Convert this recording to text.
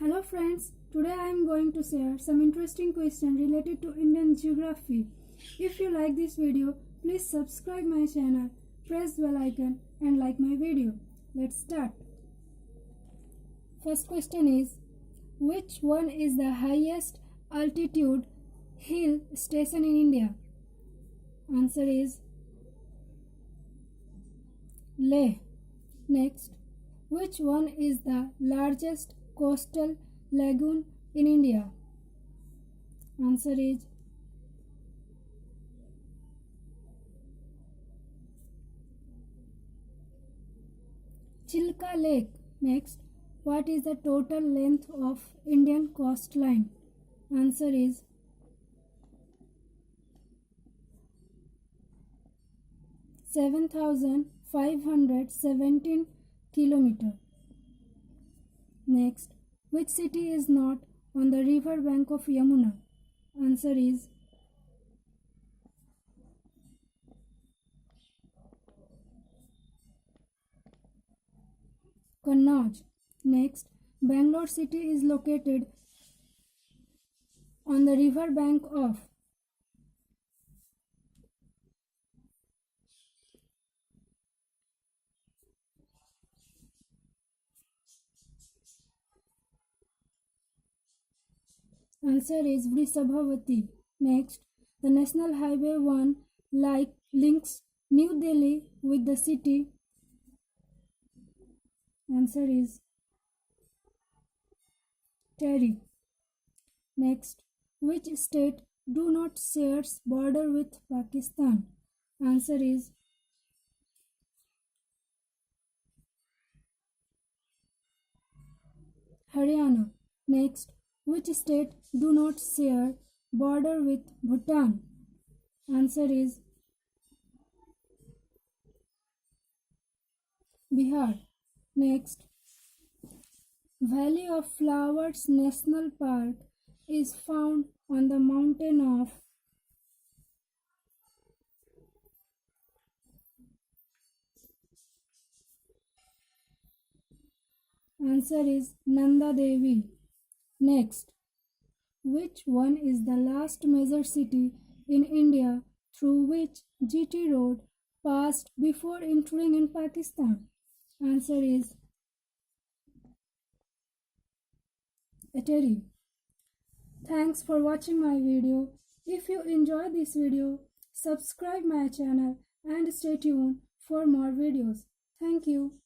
Hello friends, today I am going to share some interesting questions related to Indian geography. If you like this video, please subscribe my channel, press bell icon and like my video. Let's start. First question is, which one is the highest altitude hill station in India? Answer is Leh. Next, which one is the largest coastal lagoon in India? Answer is Chilka Lake. Next, what is the total length of Indian coastline? Answer is 7,517 kilometers. Next, which city is not on the river bank of Yamuna? Answer is Kannauj. Next, Bangalore city is located on the river bank of Answer is Vrishabhavati. Next, the National Highway 1 links New Delhi with the city. Answer is Terry. Next, which state do not shares border with Pakistan? Answer is Haryana. Next, which state do not share border with Bhutan? Answer is Bihar. Next, Valley of Flowers National Park is found on the mountain of Answer is Nanda Devi. Next, which one is the last major city in India through which GT road passed before entering in Pakistan? Answer is Ateri. Thanks for watching my video. If you enjoyed this video, subscribe my channel and stay tuned for more videos. Thank you.